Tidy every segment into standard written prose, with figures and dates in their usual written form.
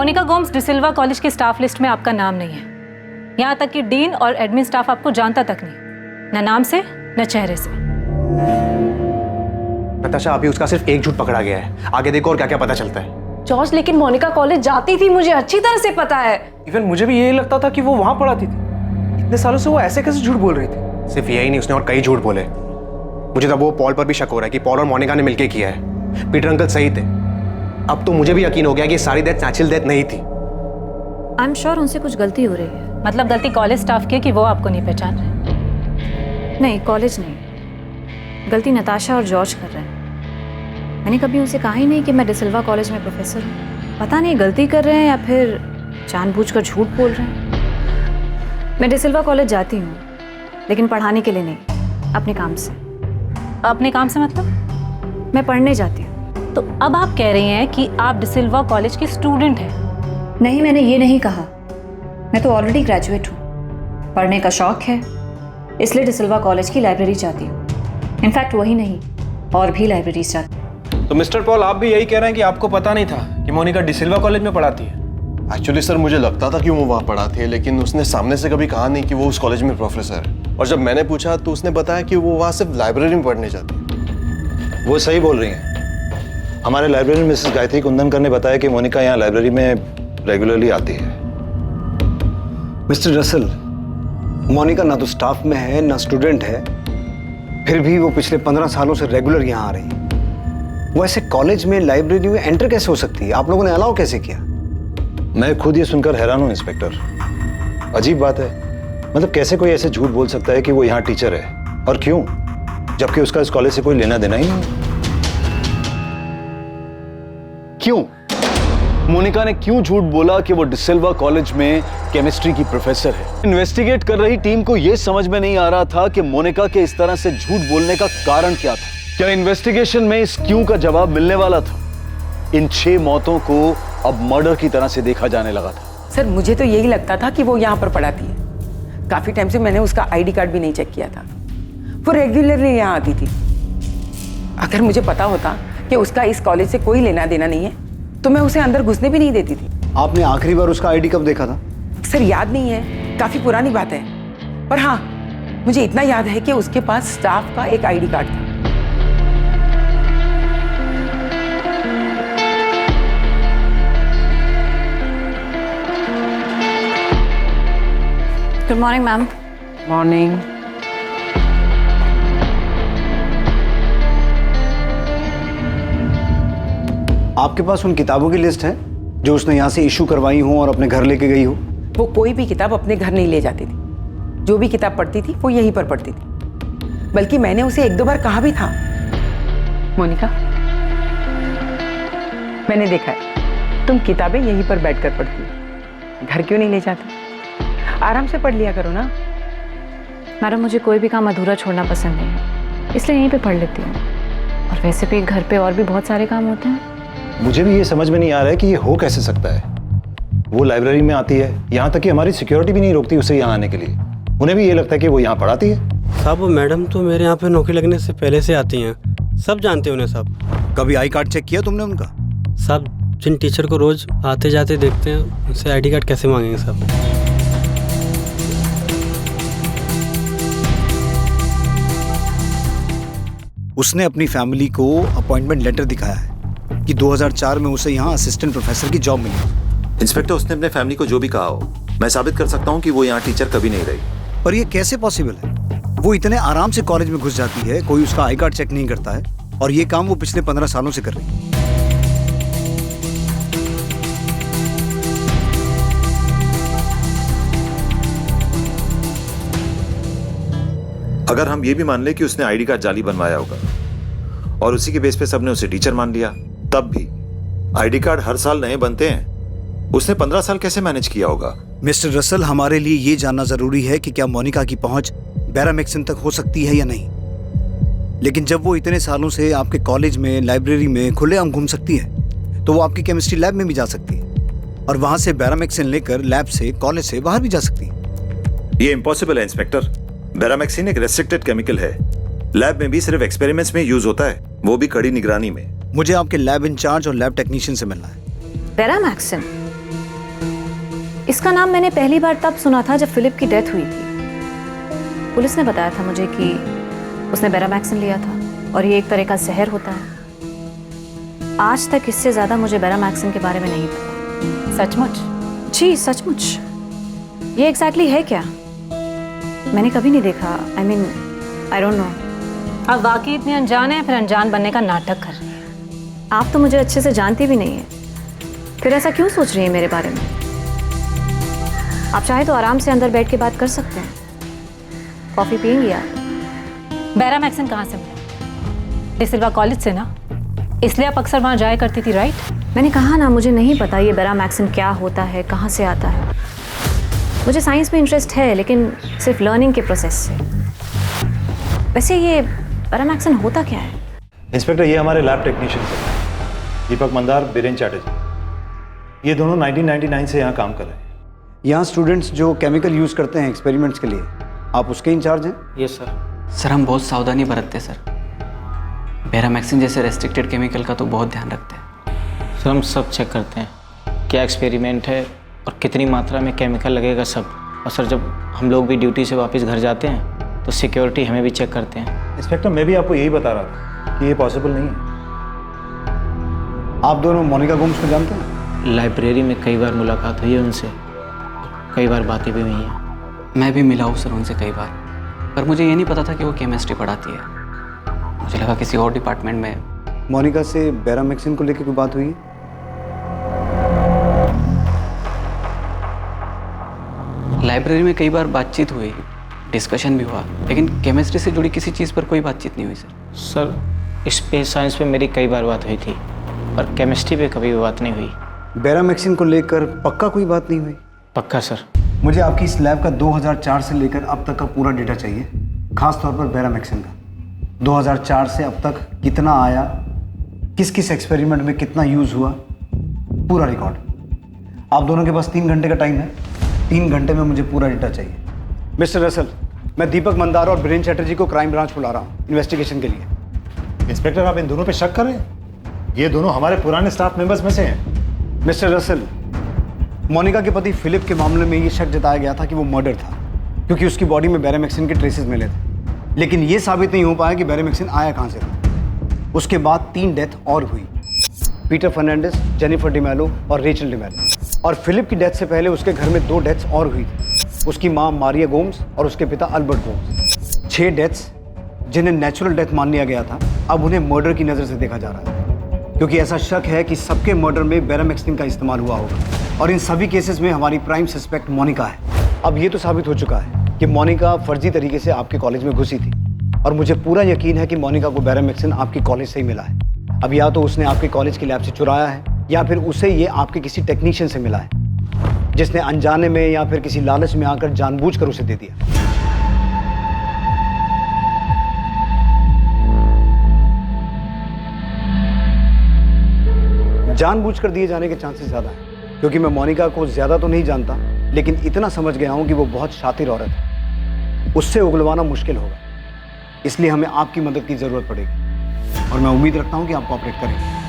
Monika Gomes de Silva college के staff list में आपका नाम नहीं है। यहाँ तक कि डीन और एडमिन स्टाफ आपको जानता तक नहीं, न नाम से न चेहरे से। नताशा, अभी उसका सिर्फ एक झूठ पकड़ा गया है, आगे देखो और क्या क्या पता चलता है। जॉर्ज, लेकिन मोनिका कॉलेज जाती थी, मुझे अच्छी तरह से पता है। इवन मुझे भी यही लगता था कि वो वहां पढ़ाती थी। इतने सालों से वो ऐसे कैसे झूठ बोल रही थी? सिर्फ यही नहीं, उसने और कई झूठ बोले। मुझे तो वो पॉल पर भी शक हो रहा है कि पॉल और मोनिका ने मिलकर किया है। पीटर अंकल सही थे। अब तो मुझे भी यकीन हो गया कि सारी डेथ नेचुरल डेथ नहीं थी। आई एम श्योर उनसे कुछ गलती हो रही है। मतलब गलती कॉलेज स्टाफ की है कि वो आपको नहीं पहचान रहे? नहीं, कॉलेज नहीं, गलती नताशा और जॉर्ज कर रहे हैं। मैंने कभी उनसे कहा ही नहीं कि मैं डिसिल्वा कॉलेज में प्रोफेसर हूँ। पता नहीं गलती कर रहे हैं या फिर जानबूझकर झूठ बोल रहे हैं। मैं डिसिल्वा कॉलेज जाती हूँ, लेकिन पढ़ाने के लिए नहीं, अपने काम से। अपने काम से मतलब? मैं पढ़ने जाती हूँ। तो अब आप कह रही हैं कि आप डिसिल्वा कॉलेज की स्टूडेंट हैं? नहीं, मैंने ये नहीं कहा। मैं तो ऑलरेडी ग्रेजुएट हूँ। पढ़ने का शौक है, इसलिए डिसिल्वा कॉलेज की लाइब्रेरी जाती हूँ। इनफैक्ट वही नहीं, और भी लाइब्रेरीज जाती हूँ। तो मिस्टर पॉल, आप भी यही कह रहे हैं कि आपको पता नहीं था कि मोनिका डिसिल्वा कॉलेज में पढ़ाती है? एक्चुअली सर, मुझे लगता था कि वो वहाँ पढ़ाती है, लेकिन उसने सामने से कभी कहा नहीं कि वो उस कॉलेज में प्रोफेसर है। और जब मैंने पूछा तो उसने बताया कि वो वहाँ सिर्फ लाइब्रेरी में पढ़ने जाती है। वो सही बोल रही हैं। हमारे लाइब्रेरी मिसेस गायत्री कुंदनकर ने बताया कि मोनिका यहाँ लाइब्रेरी में रेगुलरली आती है। मिस्टर रसल, मोनिका ना तो स्टाफ में है ना स्टूडेंट है, फिर भी वो पिछले 15 सालों से रेगुलर यहाँ आ रही है। वो ऐसे कॉलेज में लाइब्रेरी में एंटर कैसे हो सकती है? आप लोगों ने अलाउ कैसे किया? मैं खुद ये सुनकर हैरान हूँ इंस्पेक्टर। अजीब बात है, मतलब कैसे कोई ऐसे झूठ बोल सकता है कि वो यहाँ टीचर है, और क्यों, जबकि उसका इस कॉलेज से कोई लेना देना ही नहीं। क्यों? मोनिका ने क्यों झूठ बोला कि वो डिसिल्वा कॉलेज में केमिस्ट्री की प्रोफेसर है? इन्वेस्टिगेट कर रही टीम को यह समझ में नहीं आ रहा था कि मोनिका के इस तरह से झूठ बोलने का कारण क्या था। क्या इन्वेस्टिगेशन में इस क्यों का जवाब मिलने वाला था? इन 6 मौतों को अब मर्डर की तरह से देखा जाने लगा था। सर, मुझे तो यही लगता था कि वो यहाँ पर पढ़ाती है। काफी टाइम से मैंने उसका आईडी कार्ड भी नहीं चेक किया था। वो रेगुलरली यहाँ आती थी। अगर मुझे पता होता कि उसका इस कॉलेज से कोई लेना देना नहीं है तो मैं उसे अंदर घुसने भी नहीं देती थी। आपने आखिरी बार उसका आईडी कब देखा था? सर, याद नहीं है, काफी पुरानी बात है। पर हाँ, मुझे इतना याद है कि उसके पास स्टाफ का एक आईडी कार्ड था। Good morning ma'am. मॉर्निंग। आपके पास उन किताबों की लिस्ट है जो उसने यहाँ से इशू करवाई हो और अपने घर लेके गई हो? वो कोई भी किताब अपने घर नहीं ले जाती थी। जो भी किताब पढ़ती थी वो यहीं पर पढ़ती थी। बल्कि मैंने उसे 1-2 बार कहा भी था, मोनिका, मैंने देखा है तुम किताबें यहीं पर बैठकर पढ़ती हो, घर क्यों नहीं ले जाती? आराम से पढ़ लिया करो ना। मैडम, मुझे कोई भी काम अधूरा छोड़ना पसंद नहीं है, इसलिए यहीं पे पढ़ लेती हूँ। और वैसे भी घर पे और भी बहुत सारे काम होते हैं। मुझे भी ये समझ में नहीं आ रहा है कि ये हो कैसे सकता है। वो लाइब्रेरी में आती है, यहाँ तक कि हमारी सिक्योरिटी भी नहीं रोकती उसे यहाँ आने के लिए। उन्हें भी ये लगता है कि वो यहाँ पढ़ाती है। साहब, वो मैडम तो मेरे यहाँ पे नौकरी लगने से पहले से आती हैं, सब जानते हैं उन्हें साहब। कभी आई कार्ड चेक किया तुमने उनका? साहब, जिन टीचर को रोज आते जाते देखते हैं उनसे आईडी कार्ड कैसे मांगेंगे साहब? उसने अपनी फैमिली को अपॉइंटमेंट लेटर दिखाया है कि 2004 में उसे यहाँ असिस्टेंट प्रोफेसर की जॉब मिली। इंस्पेक्टर, उसने अपने फैमिली को जो भी कहा हो, मैं साबित कर सकता हूँ कि वो यहाँ टीचर कभी नहीं रही। पर ये कैसे पॉसिबल है? वो इतने आराम से कॉलेज में घुस जाती है, कोई उसका आई कार्ड चेक नहीं करता है, और ये काम वो पिछले 15 सालों से कर रही है। अगर हम ये भी मान ले कि उसने आईडी कार्ड जाली बनवाया होगा और उसी के बेस पे सबने उसे टीचर मान लिया, तब भी आईडी कार्ड हर साल नए बनते हैं। उसने 15 साल कैसे मैनेज किया होगा? मिस्टर रसल, हमारे लिए ये जानना जरूरी है कि क्या मोनिका की पहुंच बैरामेक्सिन तक हो सकती है या नहीं। लेकिन जब वो इतने सालों से आपके कॉलेज में, लाइब्रेरी में खुलेआम घूम सकती है, तो वो आपकी केमिस्ट्री लैब में भी जा सकती है और वहां से बैरामेक्सिन लेकर लैब से, कॉलेज से बाहर भी जा सकती है। ये इम्पॉसिबल है इंस्पेक्टर। बैरामेक्सिन एक रेस्ट्रिक्टेड केमिकल है, लैब में भी सिर्फ एक्सपेरिमेंट्स में यूज होता है, वो भी कड़ी निगरानी में। मुझे आपके लैब इंचार्ज और लैब टेक्नीशियन से मिलना है। बैरामेक्सिन? इसका नाम मैंने पहली बार तब सुना था जब फिलिप की डेथ हुई थी। पुलिस ने बताया था मुझे कि उसने बेरामैक्सिन लिया था और ये एक तरह का जहर होता है। आज तक इससे ज्यादा मुझे बेरामैक्सिन के बारे में नहीं पता। सचमुच? जी सचमुच। ये एग्जैक्टली है क्या? मैंने कभी नहीं देखा। I mean I don't know. आप वाकई इतने अनजान हैं, फिर अनजान बनने का नाटक कर रही हैं। आप तो मुझे अच्छे से जानती भी नहीं है, फिर ऐसा क्यों सोच रही है मेरे बारे में? आप चाहे तो आराम से अंदर बैठ के बात कर सकते हैं। कॉफी पियेंगी आप? बेरामैक्सिन कहाँ से मिला? डिसिल्वा कॉलेज से ना, इसलिए आप अक्सर वहाँ जाया करती थी, राइट? मैंने कहा ना, मुझे नहीं पता ये बेरामैक्सिन क्या होता है, कहाँ से आता है। मुझे साइंस में इंटरेस्ट है, लेकिन सिर्फ लर्निंग के प्रोसेस से। वैसे ये बेरामैक्सिन होता क्या है? इंस्पेक्टर, ये हमारे लैब टेक्नीशियन हैं, दीपक मंदार, बीरेन चैटर्जी। ये दोनों 1999 से यहाँ काम कर रहे हैं। यहाँ स्टूडेंट्स जो केमिकल यूज़ करते हैं एक्सपेरिमेंट्स के लिए, आप उसके इंचार्ज हैं? Yes sir. सर हम बहुत सावधानी बरतते हैं सर। बेरामैक्सिन जैसे रेस्ट्रिक्टेड केमिकल का तो बहुत ध्यान रखते हैं। सर हम सब चेक करते हैं, क्या एक्सपेरिमेंट है और कितनी मात्रा में केमिकल लगेगा सब। और सर जब हम लोग भी ड्यूटी से वापस घर जाते हैं तो सिक्योरिटी हमें भी चेक करते हैं। इंस्पेक्टर, मैं भी आपको यही बता रहा था कि ये पॉसिबल नहीं है। आप दोनों मोनिका गोम्स को जानते हैं? लाइब्रेरी में कई बार मुलाकात हुई है उनसे, कई बार बातें भी हुई हैं। मैं भी मिला हूँ सर उनसे कई बार, पर मुझे ये नहीं पता था कि वो केमिस्ट्री पढ़ाती है। मुझे लगा किसी और डिपार्टमेंट में। मोनिका से बेरामैक्सिन को लेकर कोई बात हुई है? लाइब्रेरी में कई बार बातचीत हुई, डिस्कशन भी हुआ, लेकिन केमिस्ट्री से जुड़ी किसी चीज़ पर कोई बातचीत नहीं हुई सर। सर स्पेस साइंस पे मेरी कई बार बात हुई थी, पर केमिस्ट्री पे कभी बात नहीं हुई। बेरामैक्सिन को लेकर पक्का कोई बात नहीं हुई? पक्का सर। मुझे आपकी इस लैब का 2004 से लेकर अब तक का पूरा डेटा चाहिए, खास तौर पर बेरामैक्सिन का। 2004 से अब तक कितना आया, किस किस एक्सपेरिमेंट में कितना यूज़ हुआ, पूरा रिकॉर्ड। आप दोनों के पास 3 घंटे का टाइम है। 3 घंटे में मुझे पूरा डेटा चाहिए। मिस्टर रसल, मैं दीपक मंदार और बीरेन चैटर्जी को क्राइम ब्रांच बुला रहा हूँ इन्वेस्टिगेशन के लिए। इंस्पेक्टर, आप इन दोनों पे शक कर रहे हैं? ये दोनों हमारे पुराने स्टाफ मेंबर्स में से हैं। मिस्टर रसल, मोनिका के पति फिलिप के मामले में ये शक जताया गया था कि वो मर्डर था, क्योंकि उसकी बॉडी में बेरामैक्सिन के ट्रेसेस मिले थे। लेकिन ये साबित नहीं हो पाया कि बेरामैक्सिन आया कहाँ से था। उसके बाद 3 डेथ और हुई, पीटर फर्नांडिस, जेनिफर डिमेलो और रेचल डिमेलो। और फिलिप की डेथ से पहले उसके घर में 2 डेथ्स और हुई थी, उसकी माँ मारिया गोम्स और उसके पिता अल्बर्ट गोम्स। 6 डेथ्स जिन्हें नेचुरल डेथ मान लिया गया था, अब उन्हें मर्डर की नज़र से देखा जा रहा है, क्योंकि ऐसा शक है कि सबके मर्डर में बेरामैक्सिन का इस्तेमाल हुआ होगा। और इन सभी केसेस में हमारी प्राइम सस्पेक्ट मोनिका है। अब ये तो साबित हो चुका है कि मोनिका फर्जी तरीके से आपके कॉलेज में घुसी थी, और मुझे पूरा यकीन है कि मोनिका को बेरामैक्सिन आपके कॉलेज से ही मिला है। अब या तो उसने आपके कॉलेज की लैब से चुराया है, या फिर उसे ये आपके किसी टेक्नीशियन से मिला है, जिसने अनजाने में या फिर किसी लालच में आकर जानबूझकर उसे दे दिया। जानबूझकर दिए जाने के चांसेस ज़्यादा हैं, क्योंकि मैं मोनिका को ज़्यादा तो नहीं जानता, लेकिन इतना समझ गया हूं कि वो बहुत शातिर औरत है। उससे उगलवाना मुश्किल होगा, इसलिए हमें आपकी मदद की ज़रूरत पड़ेगी, और मैं उम्मीद रखता हूं कि आप कोऑपरेट करेंगे।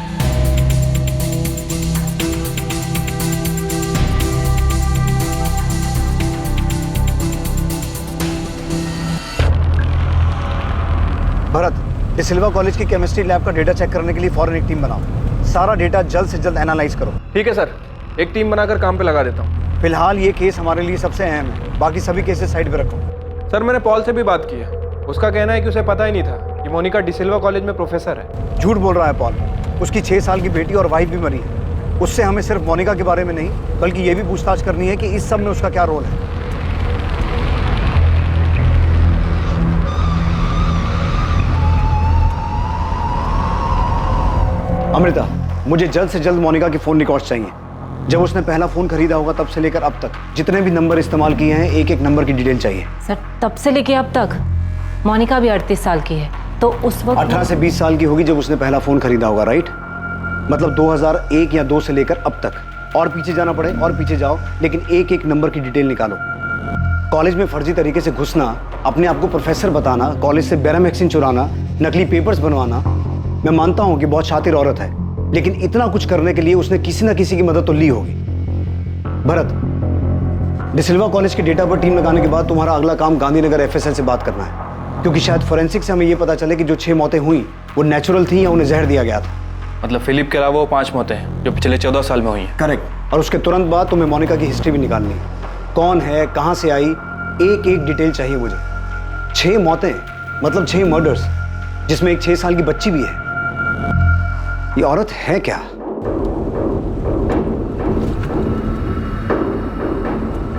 भरत, डिसिल्वा कॉलेज की केमिस्ट्री लैब का डेटा चेक करने के लिए फौरन एक टीम बनाओ। सारा डेटा जल्द से जल्द एनालाइज करो। ठीक है सर, एक टीम बनाकर काम पे लगा देता हूँ। फिलहाल ये केस हमारे लिए सबसे अहम है, बाकी सभी केसेस साइड पे रखो। सर मैंने पॉल से भी बात की है, उसका कहना है कि उसे पता ही नहीं था कि मोनिका डिसिल्वा कॉलेज में प्रोफेसर है। झूठ बोल रहा है पॉल, उसकी 6 साल की बेटी और वाइफ भी मरी है। उससे हमें सिर्फ मोनिका के बारे में नहीं, बल्कि ये भी पूछताछ करनी है कि इस सब में उसका क्या रोल है। अमृता, मुझे जल्द से जल्द मोनिका के फ़ोन रिकॉर्ड्स चाहिए। जब उसने पहला फ़ोन खरीदा होगा तब से लेकर अब तक जितने भी नंबर इस्तेमाल किए हैं, एक एक नंबर की डिटेल चाहिए। सर तब से लेके अब तक मोनिका भी 38 साल की है, तो उस वक्त 18 से 20 साल की होगी जब उसने पहला फ़ोन खरीदा होगा, राइट? मतलब 2001 या 2 से लेकर अब तक। और पीछे जाना पड़े और पीछे जाओ, लेकिन एक एक नंबर की डिटेल निकालो। कॉलेज में फर्जी तरीके से घुसना, अपने आप को प्रोफेसर बताना, कॉलेज से बेरामैक्सिन चुराना, नकली पेपर्स बनवाना। मैं मानता हूँ कि बहुत शातिर औरत है, लेकिन इतना कुछ करने के लिए उसने किसी न किसी की मदद तो ली होगी। भरत, डिसिल्वा कॉलेज के डेटा पर टीम लगाने के बाद तुम्हारा अगला काम गांधीनगर एफएसएल से बात करना है, क्योंकि शायद फोरेंसिक से हमें ये पता चले कि जो 6 मौतें हुई वो नेचुरल थी या उन्हें जहर दिया गया था। मतलब फिलिप के अलावा वो 5 मौतें हैं जो पिछले 14 साल में हुई हैं। करेक्ट। और उसके तुरंत बाद तुम्हें मोनिका की हिस्ट्री भी निकालनी है। कौन है, कहाँ से आई, एक एक डिटेल चाहिए मुझे। 6 मौतें मतलब 6 मर्डर्स, जिसमें एक 6 साल की बच्ची भी है। ये औरत है क्या?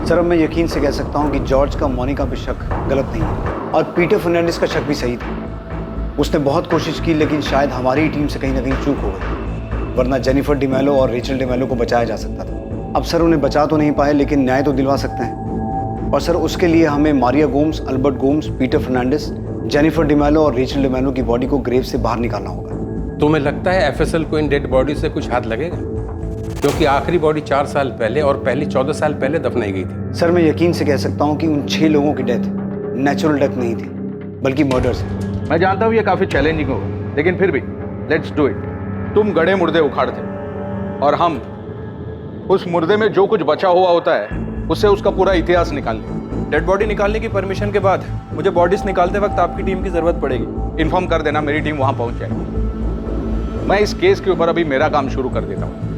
सर, अब मैं यकीन से कह सकता हूं कि जॉर्ज का मोनिका पे शक गलत नहीं है और पीटर फर्नांडिस का शक भी सही था। उसने बहुत कोशिश की, लेकिन शायद हमारी टीम से कहीं ना कहीं चूक हो गई, वरना जेनिफर डिमेलो और रेचल डिमेलो को बचाया जा सकता था। अब सर उन्हें बचा तो नहीं पाए, लेकिन न्याय तो दिलवा सकते हैं। और सर उसके लिए हमें Maria Gomes, Albert Gomes, Peter Fernandes, Jennifer D'Mello और रेचल डिमेलो की बॉडी को ग्रेव से बाहर निकालना होगा। तुम्हें लगता है एफएसएल को इन डेड बॉडी से कुछ हाथ लगेगा? क्योंकि आखिरी बॉडी 4 साल पहले और पहली 14 साल पहले दफनाई गई थी। सर, मैं यकीन से कह सकता हूं कि उन 6 लोगों की डेथ नेचुरल डेथ नहीं थी, बल्कि मर्डर्स है। मैं जानता हूँ ये काफी चैलेंजिंग होगा, लेकिन फिर भी लेट्स डू इट। तुम गड़े मुर्दे उखाड़ते और हम उस मुर्दे में जो कुछ बचा हुआ होता है उससे उसका पूरा इतिहास निकाल लें। डेड बॉडी निकालने की परमिशन के बाद मुझे बॉडीज निकालते वक्त आपकी टीम की जरूरत पड़ेगी। इन्फॉर्म कर देना, मेरी टीम वहां पहुंच जाएगी। मैं इस केस के ऊपर अभी मेरा काम शुरू कर देता हूँ।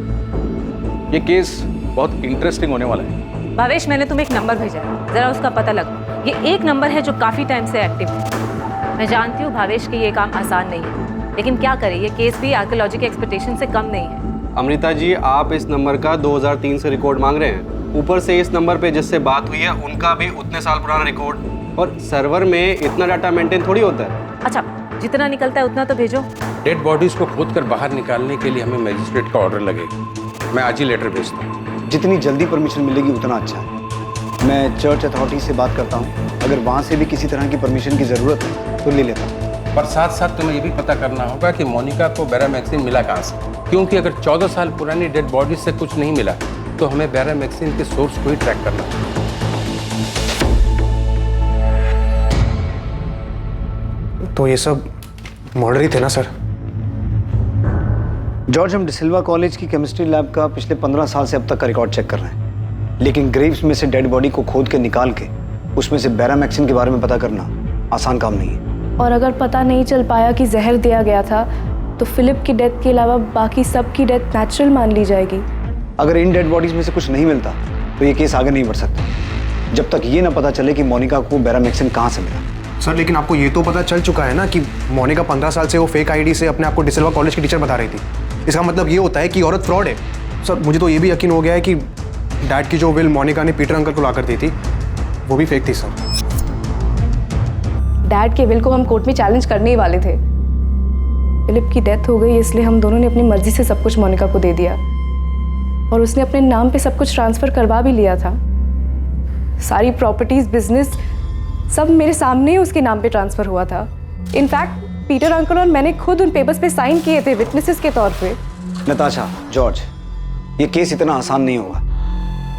ये केस बहुत इंटरेस्टिंग होने वाला है। भावेश, मैंने तुम्हें एक नंबर भेजा है, जरा उसका पता लगाओ। ये एक नंबर है जो काफी टाइम से एक्टिव है। मैं जानती हूँ भावेश कि ये काम आसान नहीं है, लेकिन क्या करें, ये केस भी आर्कियोलॉजी के एक्सपेक्टेशन से कम नहीं है। अमृता जी, आप इस नंबर का 2003 से रिकॉर्ड मांग रहे हैं। ऊपर से इस नंबर पे जिससे बात हुई है उनका भी उतने साल पुराना रिकॉर्ड, और सर्वर में इतना डाटा मेंटेन थोड़ी होता है। अच्छा, जितना निकलता है उतना तो भेजो। डेड बॉडीज को खोद कर बाहर निकालने के लिए हमें मजिस्ट्रेट का ऑर्डर लगेगा। मैं आज ही लेटर भेजता हूँ। जितनी जल्दी परमिशन मिलेगी उतना अच्छा है। मैं चर्च अथॉरिटी से बात करता हूँ, अगर वहाँ से भी किसी तरह की परमिशन की ज़रूरत है तो ले लेता हूँ। पर साथ साथ तुम्हें ये भी पता करना होगा कि मोनिका को बैरामैक्सिन मिला कहाँ से, क्योंकि अगर 14 साल पुरानी डेड बॉडीज से कुछ नहीं मिला तो हमें बैरामैक्सिन के सोर्स को ही ट्रैक करना होगा। तो ये सब मर्डर ही थे ना सर? जॉर्ज, हम डिसिल्वा कॉलेज की केमिस्ट्री लैब का पिछले 15 साल से अब तक का रिकॉर्ड चेक कर रहे हैं, लेकिन ग्रेव्स में से डेड बॉडी को खोद के निकाल के उसमें से बैरामैक्सिन के बारे में पता करना आसान काम नहीं है। और अगर पता नहीं चल पाया कि जहर दिया गया था तो फिलिप की डेथ के अलावा बाकी सब की डेथ नेचुरल मान ली जाएगी। अगर इन डेड बॉडीज में से कुछ नहीं मिलता तो ये केस आगे नहीं बढ़ सकता, जब तक ये ना पता चले कि मोनिका को बैरामैक्सिन कहाँ से मिला। सर, लेकिन आपको ये तो पता चल चुका है ना कि मोनिका 15 साल से वो फेक आईडी से अपने आप को डिसिल्वा कॉलेज की टीचर बता रही थी। इसका मतलब ये होता है कि औरत फ्रॉड है। सर, मुझे तो ये भी यकीन हो गया है कि डैड की जो विल मोनिका ने पीटर अंकल को ला कर दी थी वो भी फेक थी। सर, डैड के विल को हम कोर्ट में चैलेंज करने ही वाले थे। फिलिप की डेथ हो गई इसलिए हम दोनों ने अपनी मर्जी से सब कुछ मोनिका को दे दिया, और उसने अपने नाम पे सब कुछ ट्रांसफर करवा भी लिया था। सारी प्रॉपर्टीज, बिजनेस सब मेरे सामने ही उसके नाम पे ट्रांसफर हुआ था। इनफैक्ट पीटर अंकल और मैंने खुद उन पेपर्स पे साइन किए थे विटनेसेस के तौर पे। नताशा, जॉर्ज, ये केस इतना आसान नहीं होगा।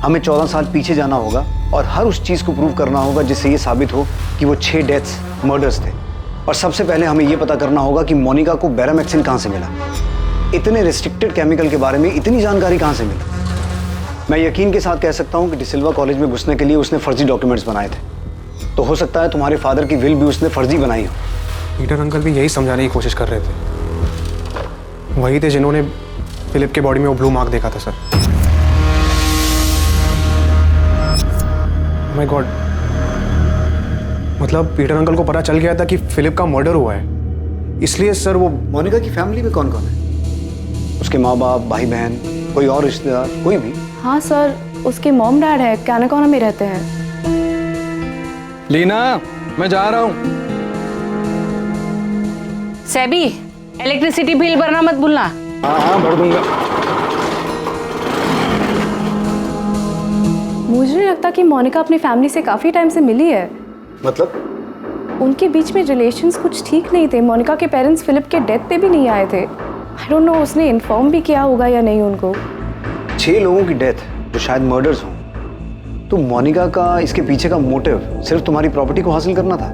हमें 14 साल पीछे जाना होगा और हर उस चीज़ को प्रूव करना होगा जिससे ये साबित हो कि वो 6 डेथ्स मर्डर्स थे। और सबसे पहले हमें ये पता करना होगा कि मोनिका को बैरामैक्सिन कहाँ से मिला। इतने रिस्ट्रिक्टेड केमिकल के बारे में इतनी जानकारी कहाँ से मिली? मैं यकीन के साथ कह सकता हूँ कि डिसिल्वा कॉलेज में घुसने के लिए उसने फर्जी डॉक्यूमेंट्स बनाए थे, तो हो सकता है तुम्हारे फादर की विल भी उसने फर्जी बनाई हो। पीटर अंकल भी यही समझाने की कोशिश कर रहे थे। वही थे जिन्होंने फिलिप के बॉडी में वो ब्लू मार्क देखा था। सर, माय गॉड, मतलब पीटर अंकल को पता चल गया था कि फिलिप का मर्डर हुआ है, इसलिए सर वो। मोनिका की फैमिली में कौन कौन है? उसके माँ बाप, भाई बहन, कोई और रिश्तेदार, कोई भी? हाँ सर, उसके मॉम डैड है, कैनाकोना में रहते हैं। लीना, मैं जा रहा हूँ। सेबी, इलेक्ट्रिसिटी बिल भरना मत भूलना। हाँ, भर दूंगा। मुझे नहीं लगता कि मोनिका अपनी फैमिली से काफी टाइम से मिली है। मतलब? उनके बीच में रिलेशंस कुछ ठीक नहीं थे। मोनिका के पेरेंट्स फिलिप के डेथ पे भी नहीं आए थे। आई डोंट नो उसने इन्फॉर्म भी किया होगा या नहीं उनको। 6 लोगों की डेथ जो शायद मर्डर्स हों, तो मोनिका का इसके पीछे का मोटिव सिर्फ तुम्हारी प्रॉपर्टी को हासिल करना था?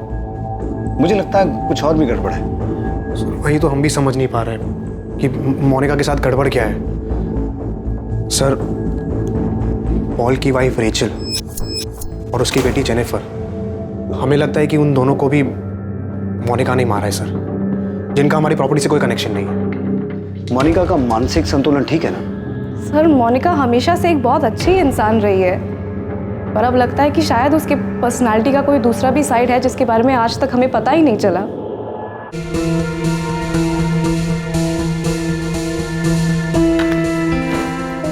मुझे लगता है कुछ और भी गड़बड़ है। वही तो हम भी समझ नहीं पा रहे कि मोनिका के साथ गड़बड़ क्या है। सर, पॉल की वाइफ रेचल और उसकी बेटी जेनिफर, हमें लगता है कि उन दोनों को भी मोनिका ने मारा है सर, जिनका हमारी प्रॉपर्टी से कोई कनेक्शन नहीं है। मोनिका का मानसिक संतुलन ठीक है ना? सर मोनिका हमेशा से एक बहुत अच्छी इंसान रही है, पर अब लगता है कि शायद उसकी पर्सनालिटी का कोई दूसरा भी साइड है जिसके बारे में आज तक हमें पता ही नहीं चला।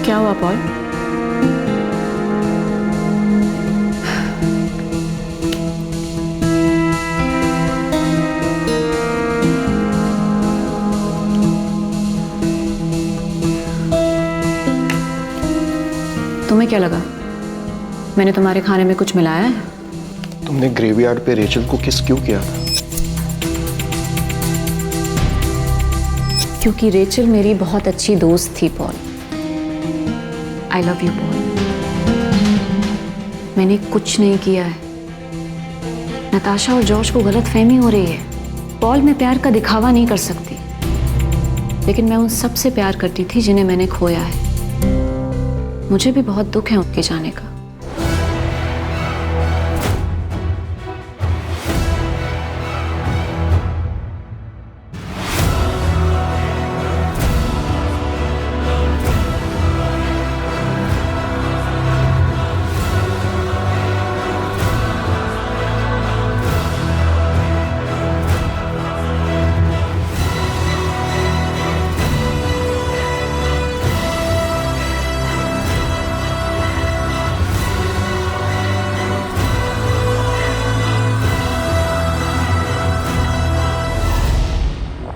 क्या हुआ पॉल? तुम्हें क्या लगा मैंने तुम्हारे खाने में कुछ मिलाया है? तुमने ग्रेवयार्ड पे रेचल को किस क्यों किया था? क्योंकि रेचल मेरी बहुत अच्छी दोस्त थी Paul. I love you Paul. मैंने कुछ नहीं किया है। नताशा और जॉर्ज को गलतफहमी हो रही है। पॉल मैं प्यार का दिखावा नहीं कर सकती, लेकिन मैं उन सब से प्यार करती थी जिन्हें मैंने खोया है। मुझे भी बहुत दुख है उनके जाने का।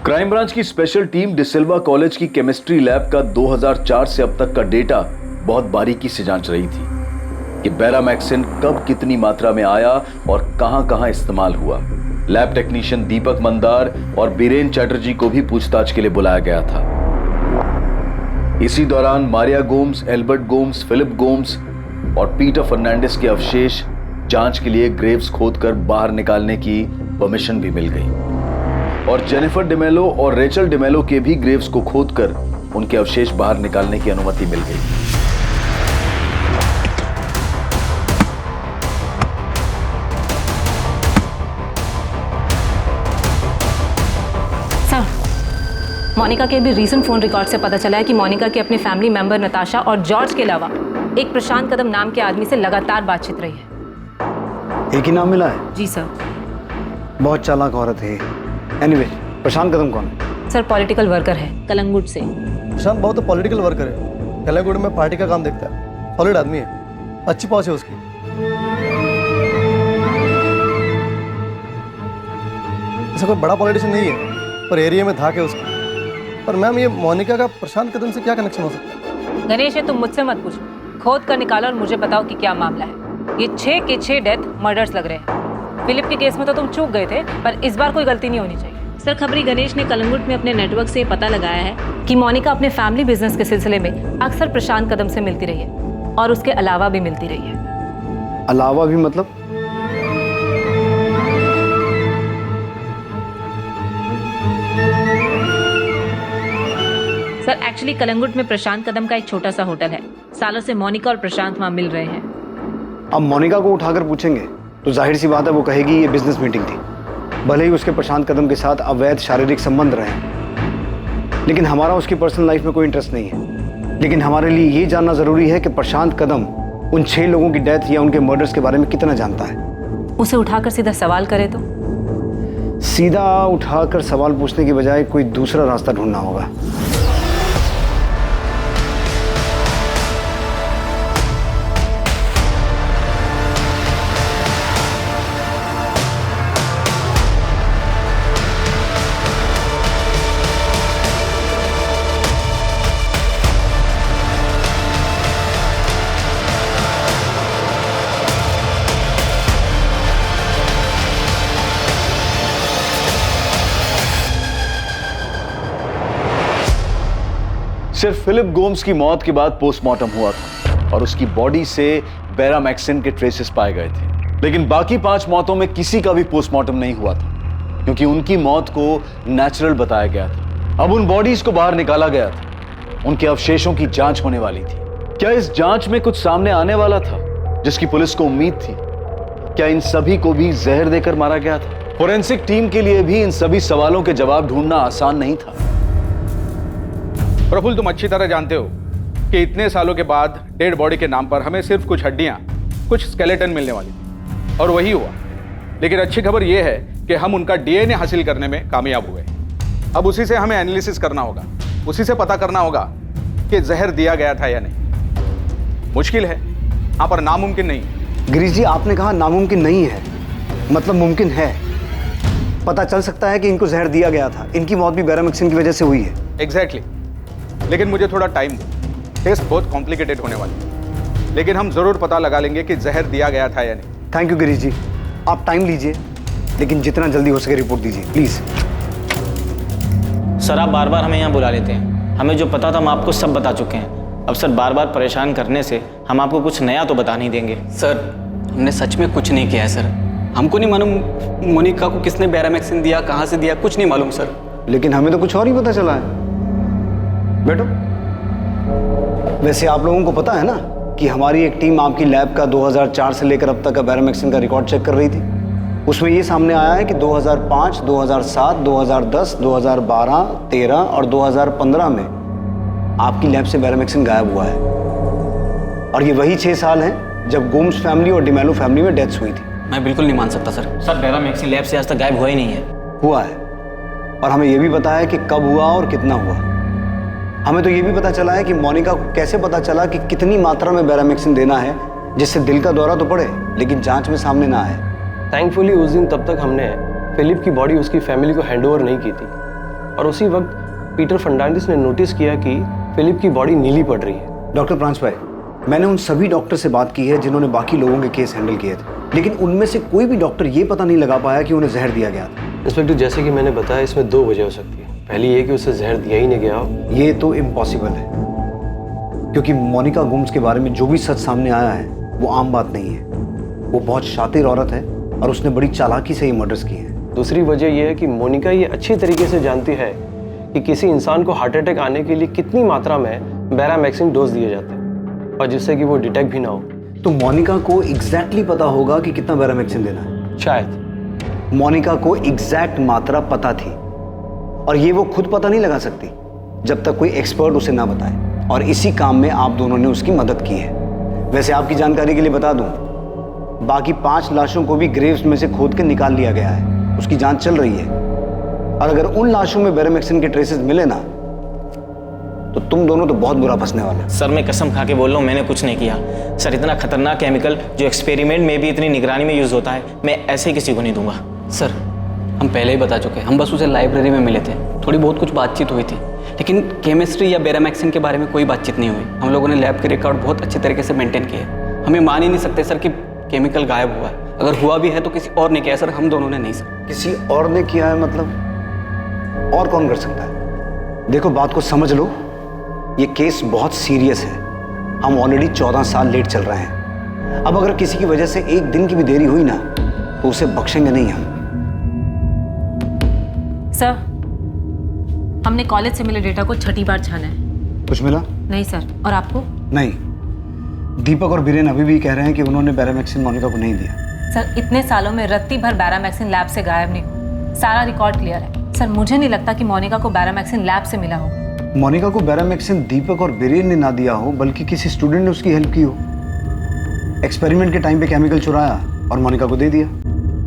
क्राइम ब्रांच की स्पेशल टीम डिसिल्वा कॉलेज की केमिस्ट्री लैब का 2004 से अब तक का डेटा बहुत बारीकी से जांच रही थी कि बेरामैक्सिन कब कितनी मात्रा में आया और कहां-कहां इस्तेमाल हुआ। लैब टेक्नीशियन दीपक मंदार और बीरेन चैटर्जी को भी पूछताछ के लिए बुलाया गया था। इसी दौरान मारिया गोम्स, एल्बर्ट गोम्स, फिलिप गोम्स और पीटर फर्नांडिस के अवशेष जांच के लिए ग्रेव्स खोदकर बाहर निकालने की परमिशन भी मिल गई और जेनिफर डिमेलो और रेचल डिमेलो के भी ग्रेव्स को खोदकर उनके अवशेष बाहर निकालने की अनुमति मिल गई। सर, मोनिका के भी रीसेंट फोन रिकॉर्ड से पता चला है कि मोनिका के अपने फैमिली मेंबर नताशा और जॉर्ज के अलावा एक प्रशांत कदम नाम के आदमी से लगातार बातचीत रही है। एक ही नाम मिला है? जी सर। बहुत चालाक औरत है। एनीवे, प्रशांत कदम कौन है? सर पॉलिटिकल वर्कर है कलंगुट से। प्रशांत बहुत पॉलिटिकल वर्कर है, कलंगुट में पार्टी का काम देखता है, सॉलिड आदमी है, अच्छी पहुंच है उसकी। ऐसा कोई बड़ा पॉलिटिशियन नहीं है, पर एरिया में धाक है उसकी। पर मैम ये मोनिका का प्रशांत कदम से क्या कनेक्शन हो सकता है? गणेश, ये तुम मुझसे मत पूछो, खोद कर निकालो और मुझे बताओ कि क्या मामला है। ये 6 के 6 डेथ मर्डर्स लग रहे हैं। फिलिप के केस में तो तुम चूक गए थे, पर इस बार कोई गलती नहीं होनी चाहिए। सर, खबरी गणेश ने कलंगुट में अपने नेटवर्क से पता लगाया है कि मोनिका अपने फैमिली बिजनेस के सिलसिले में अक्सर प्रशांत कदम से मिलती रही है और उसके अलावा भी मिलती रही है। अलावा भी मतलब? सर एक्चुअली कलंगुट में प्रशांत कदम का एक छोटा सा होटल है। सालों से मोनिका और प्रशांत वहां मिल रहे हैं। अब मोनिका को उठाकर पूछेंगे तो जाहिर सी बात है वो कहेगी ये बिजनेस मीटिंग थी, भले ही उसके प्रशांत कदम के साथ अवैध शारीरिक संबंध रहे। लेकिन हमारा उसकी पर्सनल लाइफ में कोई इंटरेस्ट नहीं है। लेकिन हमारे लिए ये जानना जरूरी है कि प्रशांत कदम उन 6 लोगों की डेथ या उनके मर्डर्स के बारे में कितना जानता है। उसे उठाकर सीधा सवाल करे तो? सीधा उठाकर सवाल पूछने की बजाय कोई दूसरा रास्ता ढूंढना होगा। सिर्फ फिलिप गोम्स की मौत के बाद पोस्टमार्टम हुआ था और उसकी बॉडी से बेरामैक्सिन के ट्रेसेस पाए गए थे। लेकिन बाकी 5 मौतों में किसी का भी पोस्टमार्टम नहीं हुआ था क्योंकि उनकी मौत को नेचुरल बताया गया था। अब उन बॉडीज को बाहर निकाला गया था, उनके अवशेषों की जांच होने वाली थी। क्या इस जांच में कुछ सामने आने वाला था जिसकी पुलिस को उम्मीद थी? क्या इन सभी को भी जहर देकर मारा गया था? फोरेंसिक टीम के लिए भी इन सभी सवालों के जवाब ढूंढना आसान नहीं था। प्रफुल्ल, तुम अच्छी तरह जानते हो कि इतने सालों के बाद डेड बॉडी के नाम पर हमें सिर्फ कुछ हड्डियां, कुछ स्केलेटन मिलने वाली थी, और वही हुआ। लेकिन अच्छी खबर यह है कि हम उनका डीएनए हासिल करने में कामयाब हुए। अब उसी से हमें एनालिसिस करना होगा, उसी से पता करना होगा कि जहर दिया गया था या नहीं। मुश्किल है, हाँ, पर नामुमकिन नहीं। गिरीश जी, आपने कहा नामुमकिन नहीं है, मतलब मुमकिन है। पता चल सकता है कि इनको जहर दिया गया था। इनकी मौत भी बैरामिक्सिन की वजह से हुई है। एग्जैक्टली। लेकिन मुझे थोड़ा टाइम दो, टेस्ट बहुत कॉम्प्लिकेटेड होने वाली है, लेकिन हम जरूर पता लगा लेंगे कि जहर दिया गया था या नहीं। थैंक यू गिरीश जी, आप टाइम लीजिए, लेकिन जितना जल्दी हो सके रिपोर्ट दीजिए प्लीज। सर, आप बार बार हमें यहाँ बुला लेते हैं। हमें जो पता था हम आपको सब बता चुके हैं। अब सर, बार बार परेशान करने से हम आपको कुछ नया तो बता नहीं देंगे। सर, हमने सच में कुछ नहीं किया है सर। हमको नहीं मालूम मोनिका को किसने बैरामेक्सिन दिया, कहाँ से दिया, कुछ नहीं मालूम सर। लेकिन हमें तो कुछ और ही पता चला है। बैठो। वैसे आप लोगों को पता है ना कि हमारी एक टीम आपकी लैब का 2004 से लेकर अब तक का बैरामेक्सिन का रिकॉर्ड चेक कर रही थी। उसमें ये सामने आया है कि 2005, 2007, 2010, 2012, 13 और 2015 में आपकी लैब से बैरामेक्सिन गायब हुआ है। और ये वही 6 साल हैं जब गोम्स फैमिली और डिमेलो फैमिली में डेथ्स हुई थी। मैं बिल्कुल नहीं मान सकता सर। सर, बैरामेक्सिन लैब से आज तक गायब हुआ ही नहीं है। हुआ है, और हमें यह भी पता है कि कब हुआ और कितना हुआ। हमें तो ये भी पता चला है कि मोनिका को कैसे पता चला कि कितनी मात्रा में बैरामेक्सिन देना है जिससे दिल का दौरा तो पड़े लेकिन जांच में सामने ना आए। थैंकफुली उस दिन तब तक हमने फिलिप की बॉडी उसकी फैमिली को हैंडओवर नहीं की थी, और उसी वक्त पीटर फर्नांडिस ने नोटिस किया कि फिलिप की बॉडी नीली पड़ रही है। डॉक्टर प्रांस भाई, मैंने उन सभी डॉक्टर से बात की है जिन्होंने बाकी लोगों के केस हैंडल किए थे, लेकिन उनमें से कोई भी डॉक्टर ये पता नहीं लगा पाया कि उन्हें जहर दिया गया था। इंस्पेक्टर, जैसे कि मैंने बताया, इसमें 2 वजह हो सकती है। पहली ये कि उसे जहर दिया ही नहीं गया हो। ये तो इम्पॉसिबल है, क्योंकि मोनिका गुम्स के बारे में जो भी सच सामने आया है वो आम बात नहीं है। वो बहुत शातिर औरत है और उसने बड़ी चालाकी से ये मर्डर्स किए हैं। दूसरी वजह यह है कि मोनिका ये अच्छी तरीके से जानती है कि किसी इंसान को हार्ट अटैक आने के लिए कितनी मात्रा में बैरामेक्सिन डोज दिए जाते हैं, और जिससे कि वो डिटेक्ट भी ना हो। तो मोनिका को एग्जैक्टली पता होगा कि कितना बैरामेक्सिन देना है। शायद मोनिका को एग्जैक्ट मात्रा पता थी, और ये वो खुद पता नहीं लगा सकती जब तक कोई एक्सपर्ट उसे ना बताए, और इसी काम में आप दोनों ने उसकी मदद की है। वैसे आपकी जानकारी के लिए बता दूं, बाकी 5 लाशों को भी ग्रेव्स में से खोद के निकाल लिया गया है। उसकी जांच चल रही है, और अगर उन लाशों में बैरामेक्सिन के ट्रेसेस मिले ना, तो तुम दोनों तो बहुत बुरा फंसने वाले। सर, मैं कसम खा के बोल रहा हूँ, मैंने कुछ नहीं किया। सर, इतना खतरनाक केमिकल जो एक्सपेरिमेंट में भी इतनी निगरानी में यूज होता है, मैं ऐसे ही किसी को नहीं दूंगा। सर, हम पहले ही बता चुके हैं, हम बस उसे लाइब्रेरी में मिले थे, थोड़ी बहुत कुछ बातचीत हुई थी, लेकिन केमिस्ट्री या बैरामेक्सिन के बारे में कोई बातचीत नहीं हुई। हम लोगों ने लैब के रिकॉर्ड बहुत अच्छे तरीके से मेंटेन किए। हमें मान ही नहीं सकते सर कि केमिकल गायब हुआ है। अगर हुआ भी है तो किसी और ने किया है सर, हम दोनों ने नहीं सर। किसी और ने किया है मतलब? और कौन कर सकता है? देखो, बात को समझ लो, ये केस बहुत सीरियस है। हम ऑलरेडी 14 साल लेट चल रहे हैं। अब अगर किसी की वजह से 1 दिन की भी देरी हुई ना, तो उसे बख्शेंगे नहीं हम। सर, हमने कॉलेज से मिले डेटा को 6ठी बार छाना है। कुछ मिला? नहीं सर। और आपको? नहीं। दीपक और बीरेन अभी भी कह रहे हैं कि उन्होंने बैरामेक्सिन मोनिका को नहीं दिया। सर, इतने सालों में रत्ती भर बैरामेक्सिन लैब से गायब नहीं हुआ। सारा रिकॉर्ड क्लियर है। सर, मुझे नहीं लगता कि मोनिका को बैरामेक्सिन लैब से मिला होगा। मोनिका को बैरामेक्सिन दीपक और बीरेन ने ना दिया हो, बल्कि किसी स्टूडेंट ने उसकी हेल्प की हो। एक्सपेरिमेंट के टाइम पे केमिकल चुराया और मोनिका को दे दिया।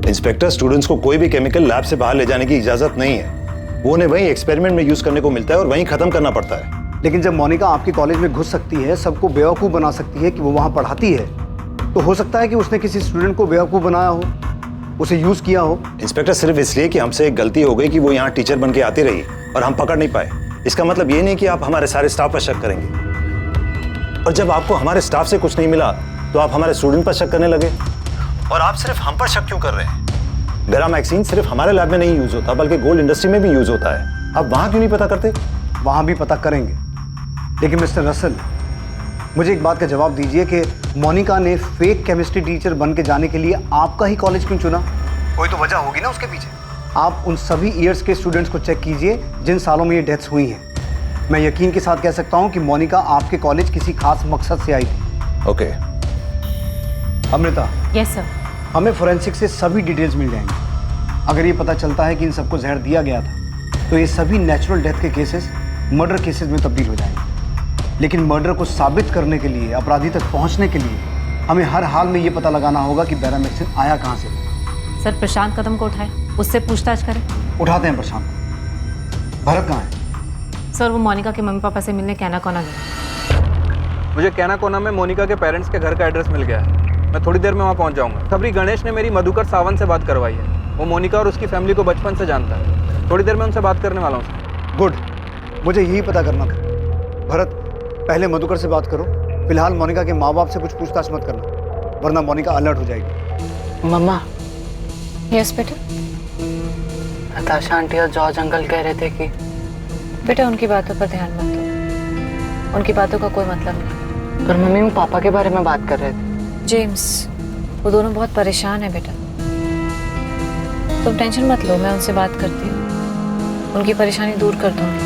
इंस्पेक्टर, स्टूडेंट्स को कोई भी केमिकल लैब से बाहर ले जाने की इजाजत नहीं है। वो उन्हें वहीं एक्सपेरिमेंट में यूज करने को मिलता है और वहीं खत्म करना पड़ता है। लेकिन जब मोनिका आपके कॉलेज में घुस सकती है, सबको बेवकूफ़ बना सकती है कि वो वहाँ पढ़ाती है, तो हो सकता है कि उसने किसी स्टूडेंट को बेवकूफ़ बनाया हो, उसे यूज़ किया हो। इंस्पेक्टर, सिर्फ इसलिए कि हमसे एक गलती हो गई कि वो यहाँ टीचर बन के आती रही और हम पकड़ नहीं पाए, इसका मतलब ये नहीं कि आप हमारे सारे स्टाफ पर शक करेंगे। और जब आपको हमारे स्टाफ से कुछ नहीं मिला तो आप हमारे स्टूडेंट पर शक करने लगे। और आप सिर्फ हम पर शक क्यों कर रहे हैं? बैरामेक्सिन सिर्फ हमारे लैब में नहीं यूज होता, बल्कि गोल्ड इंडस्ट्री में भी यूज होता है। आप वहाँ क्यों नहीं पता करते? वहाँ भी पता करेंगे, लेकिन मिस्टर रसल, मुझे एक बात का जवाब दीजिए कि मोनिका ने फेक केमिस्ट्री टीचर बन के जाने के लिए आपका ही कॉलेज क्यों चुना? कोई तो वजह होगी ना उसके पीछे। आप उन सभी ईयर्स के स्टूडेंट्स को चेक कीजिए जिन सालों में ये डेथ्स हुई हैं। मैं यकीन के साथ कह सकता हूँ कि मोनिका आपके कॉलेज किसी खास मकसद से आई थी। ओके। अमृता। Yes sir. हमें फोरेंसिक से सभी डिटेल्स मिल जाएंगे। अगर ये पता चलता है कि इन सबको जहर दिया गया था तो ये सभी नेचुरल डेथ के केसेस मर्डर केसेस में तब्दील हो जाएंगे। लेकिन मर्डर को साबित करने के लिए, अपराधी तक पहुंचने के लिए हमें हर हाल में ये पता लगाना होगा कि बैरामेक्सिन आया कहाँ से। सर प्रशांत कदम को उठाएं, उससे पूछताछ करें। उठाते हैं प्रशांत। भरत कहाँ है? सर वो मोनिका के मम्मी पापा से मिलने कैना कोना गए। मुझे कैना कोना में मोनिका के पेरेंट्स के घर का एड्रेस मिल गया है। मैं थोड़ी देर में वहाँ पहुँच जाऊँगा। खबरी गणेश ने मेरी मधुकर सावंत से बात करवाई है। वो मोनिका और उसकी फैमिली को बचपन से जानता है। थोड़ी देर में उनसे बात करने वाला हूँ। गुड, मुझे यही पता करना था। भरत, पहले मधुकर से बात करो। फिलहाल मोनिका के माँ बाप से कुछ पूछताछ मत करना, वरना मोनिका अलर्ट हो जाएगी। मम्मा। यस बेटा। नताशा आंटी और जॉर्ज अंकल कह रहे थे कि बेटा उनकी बातों पर ध्यान मत दो, उनकी बातों का कोई मतलब नहीं। पर मम्मी वो पापा के बारे में बात कर रहे थे। जेम्स, वो दोनों बहुत परेशान है बेटा। तुम टेंशन मत लो, मैं उनसे बात करती हूँ, उनकी परेशानी दूर कर दूँगी।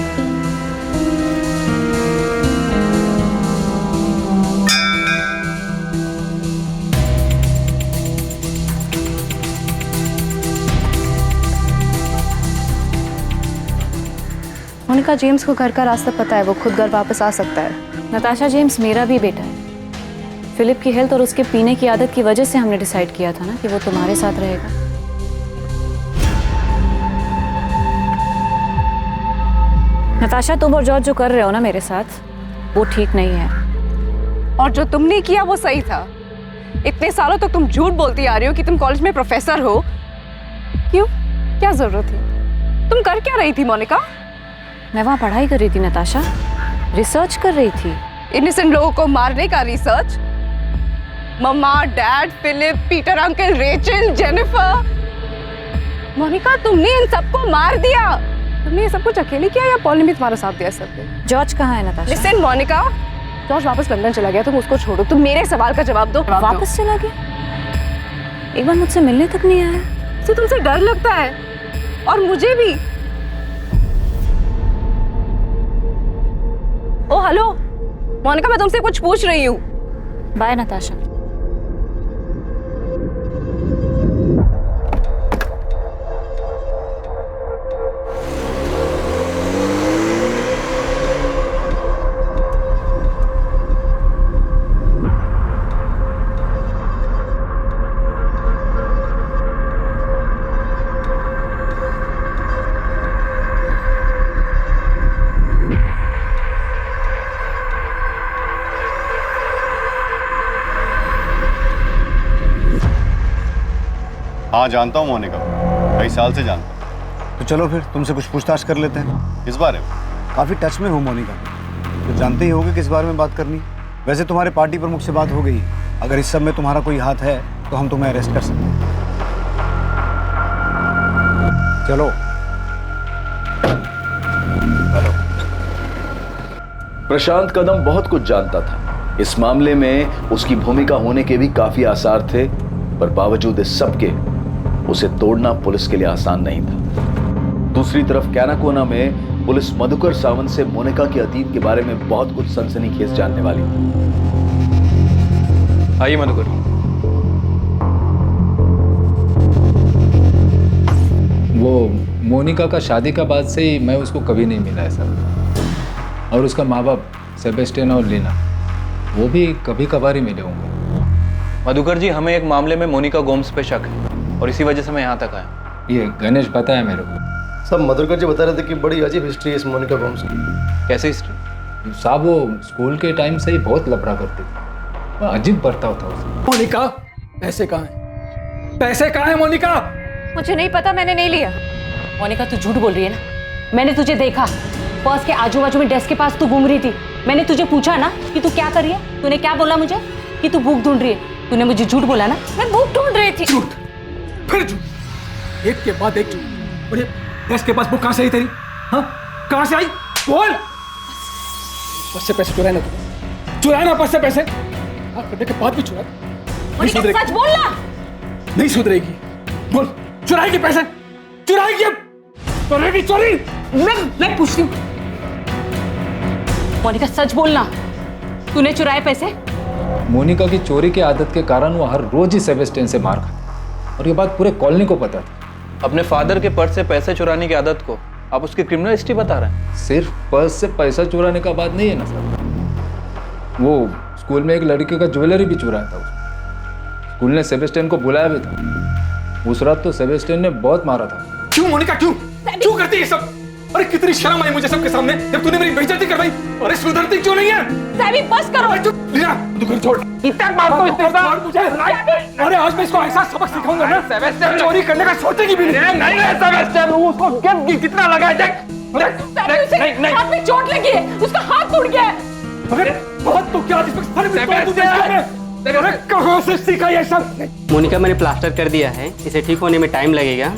मोनिका, जेम्स को घर का रास्ता पता है, वो खुद घर वापस आ सकता है। नताशा, जेम्स मेरा भी बेटा है। फिलिप की हेल्थ और उसके पीने की आदत की वजह से हमने डिसाइड किया था ना कि वो तुम्हारे साथ रहेगा। नताशा, तुम और जॉर्ज जो कर रहे हो ना मेरे साथ, वो ठीक नहीं है। और जो तुमने किया वो सही था। इतने सालों तक तुम झूठ बोलती आ रही हो कि तुम कॉलेज में प्रोफेसर हो। क्यों? क्या जरूरत थी? तुम कर क्या रही थी मोनिका? मैं वहाँ पढ़ाई कर रही थी नताशा, रिसर्च कर रही थी। इनोसेंट लोगों को मारने का research? Mamma, dad, Philip, Peter uncle, Rachel, Jennifer. Monica, तुमने इन सबको मार दिया। तुमने ये सब कुछ अकेले किया या पॉल ने भी तुम्हारा साथ दिया सब पे? जॉर्ज कहाँ है नताशा? लिसन मोनिका, जॉर्ज वापस लंदन चला गया, तुम उसको छोड़ो। तुम मेरे सवाल का जवाब दो। वापस चला गया? एक बार मुझसे मिलने तक नहीं आया। तो तुमसे डर लगता है? और मुझे भी। ओ हेलो मोनिका, मैं तुमसे कुछ पूछ रही हूँ। बाय नताशा। हाँ, जानता हूँ मोनिका, कई साल से जानता हूँ। तो चलो फिर तुमसे कुछ पूछताछ कर लेते हैं। इस बारे में काफ़ी टच में हूँ मोनिका, तो जानते ही होगे किस बारे में बात करनी। वैसे तुम्हारे पार्टी प्रमुख से बात हो गई। अगर इस सब में तुम्हारा कोई हाथ है तो हम तुम्हें अरेस्ट कर सकते हैं। चलो। हेलो। प्रशांत कदम बहुत कुछ जानता था। इस मामले में उसकी भूमिका होने के भी काफी आसार थे, पर बावजूद इस सब के उसे तोड़ना पुलिस के लिए आसान नहीं था। दूसरी तरफ कैनाकोना में पुलिस मधुकर सावंत से मोनिका के अतीत के बारे में बहुत कुछ सनसनीखेज जानने वाली थी। आइए मधुकर। वो मोनिका का शादी का बाद से ही मैं उसको कभी नहीं मिला है सर। और उसका माँ बाप सेबेस्टियन और लीना, वो भी कभी कभार ही मिले होंगे। मधुकर जी, हमें एक मामले में मोनिका गोम्स पे शक है और इसी वजह से मैं यहाँ तक आया। ये गणेश बताया मेरे को। सब मधुकर जी बता रहे थे कि बड़ी अजीब हिस्ट्री है इस मोनिका गोम्स की। कैसे हिस्ट्री? साहब वो स्कूल के टाइम से ही बहुत लफड़ा करती थी, अजीब बर्ताव था उसका। मोनिका, पैसे कहाँ हैं? पैसे कहाँ हैं मोनिका? मुझे नहीं पता, मैंने नहीं लिया। मोनिका, तू झूठ बोल रही है ना? मैंने तुझे देखा, पर्स के आजू बाजू में डेस्क के पास तू घूम रही थी। मैंने तुझे पूछा ना कि तू क्या कर रही है, तूने क्या बोला मुझे? कि तू भूख ढूंढ रही है। तूने मुझे झूठ बोला ना? मैं भूख ढूंढ रही थी। झूठ, फिर झूठ, एक के बाद एक झूठ। मुझे डेस्क के पास बुक कहाँ से आई तेरी? हाँ, कहाँ से आई? बोल। पर्स से पैसे चुराए ना तू? चुराए ना पर्स से पैसे? हाँ, करने के बाद भी चुरा। सच बोलना। नहीं सुधरेगी। बोल, चुराएगी पैसे? चुराएगी? करेगी चोरी? मैं पूछती हूँ। मोनिका, सच बोलना, तूने चुराए पैसे? मोनिका की चोरी की आदत के कारण वो हर रोज ही सेबेस्टियन से मार खाती। और ये बात पूरे कॉलोनी को पता थी। अपने फादर के पर्स से पैसे चुराने की आदत को आप उसकी क्रिमिनल हिस्ट्री बता रहे हैं? सिर्फ पर्स से पैसा चुराने का बात नहीं है ना सर, वो स्कूल में एक लड़के का ज्वेलरी भी चुराया था उसने। स्कूल ने सेबेस्टियन को बुलाया भी था। उस रात तो सेबेस्टियन ने बहुत मारा था। क्यों मोनिका, क्यों क्यों करती है ये सब? अरे कितनी शर्म आई मुझे सबके सामने जब तूने मेरी बेइज्जती करवाई। अरे सुधरती क्यों नहीं है? सैमी बस करो। लीना तू घर छोड़। इतना मार दो इसको मार मुझे। अरे आज मैं इसको ऐसा सबक सिखाऊंगा ना, सेबेस्टियन चोरी करने का सोचेगी भी नहीं। नहीं है सेबेस्टियन, उसको कितना लगा है देख। नहीं, हाथ में चोट लगी है, उसका हाथ टूट गया है। अरे बहुत तो क्या अरे कहाँ से सीखा ये सब? मोनिका मैंने प्लास्टर कर दिया है, इसे ठीक होने में टाइम लगेगा।